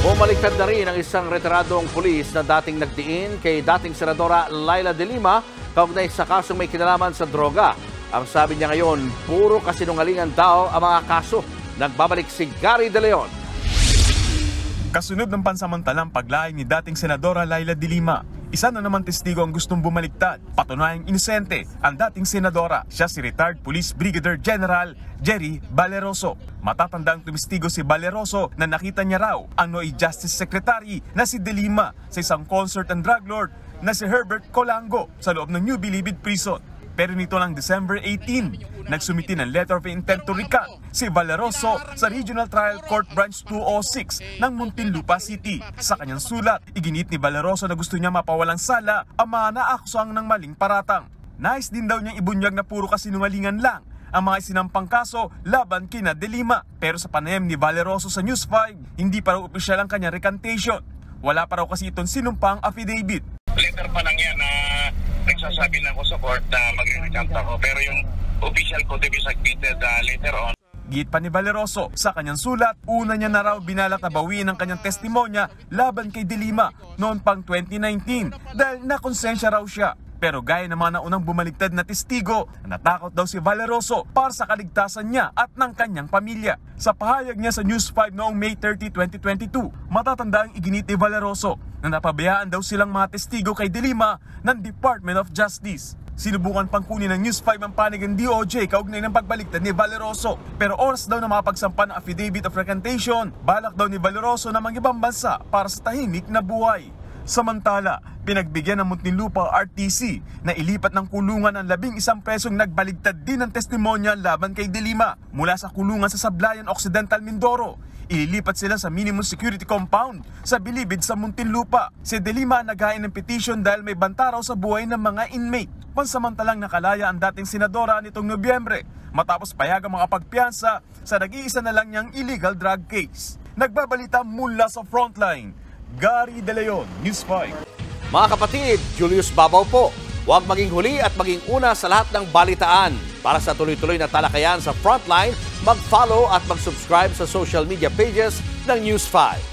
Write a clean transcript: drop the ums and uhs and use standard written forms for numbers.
Bumaliktad na rin ang isang retiradong pulis na dating nagdiin kay dating Senadora Leila de Lima kaugnay sa kasong may kinalaman sa droga. Ang sabi niya ngayon, puro kasinungalingan daw ang mga kaso. Nagbabalik si Gary De Leon. Kasunod ng pansamantalang paglaing ni dating Senadora Leila de Lima, isa na naman testigo ang gustong bumaliktad. Patunayang inosente ang dating senadora. Siya si retired Police Brigadier General Jerry Valeroso. Matatandang tumestigo si Valeroso na nakita niya raw ang NOI Justice Secretary na si de Lima sa isang concert and drug lord na si Herbert Colango sa loob ng New Bilibid Prison. Pero nito lang December 18, nagsumiti ng letter of intent to recant si Valeroso sa Regional Trial Court Branch 206 ng Muntinlupa City. Sa kanyang sulat, iginit ni Valeroso na gusto niya mapawalang sala ang mga naakusang ng maling paratang. Nais din daw niyang ibunyag na puro kasinungalingan lang ang mga isinampang kaso laban kina de Lima. Pero sa panayam ni Valeroso sa News 5, hindi pa raw opisyal ang kanyang recantation. Wala pa raw kasi itong sinumpang affidavit. Letter pa lang yan na nagsasabi na ako sa court na mag-recant ako, pero yung official ko to be submitted later on. Git pa ni Valeroso sa kanyang sulat, una niya na raw binalak na bawiin ang kanyang testimonya laban kay de Lima noon pang 2019 dahil nakonsensya raw siya. Pero gaya ng mga naunang bumaligtad na testigo, natakot daw si Valeroso para sa kaligtasan niya at ng kanyang pamilya. Sa pahayag niya sa News 5 noong May 30, 2022, matatanda ang iginit ni Valeroso na napabayaan daw silang mga testigo kay de Lima ng Department of Justice. Sinubukan pang kunin ng News 5 ang panig ng DOJ kaugnay ng pagbaliktad ni Valeroso. Pero oras daw na makapagsampa ng affidavit of recantation, balak daw ni Valeroso na mang-ibang bansa para sa tahimik na buhay. Samantala, pinagbigyan ng Muntinlupa RTC na ilipat ng kulungan ang 11 presong nagbaligtad din ng testimonya laban kay de Lima mula sa kulungan sa Sablayan Occidental, Mindoro. Ililipat sila sa minimum security compound sa Bilibid sa Muntinlupa. Si de Lima naghain ng petition dahil may banta raw sa buhay ng mga inmate. Pansamantalang nakalaya ang dating senadora nitong Nobyembre matapos payagang mga pagpiyansa sa nag-iisa na lang niyang illegal drug case. Nagbabalita mula sa Frontline, Gary De Leon, News 5. Mga kapatid, Julius Babaw po. Huwag maging huli at maging una sa lahat ng balitaan. Para sa tuloy-tuloy na talakayan sa Frontline, mag-follow at mag-subscribe sa social media pages ng News 5.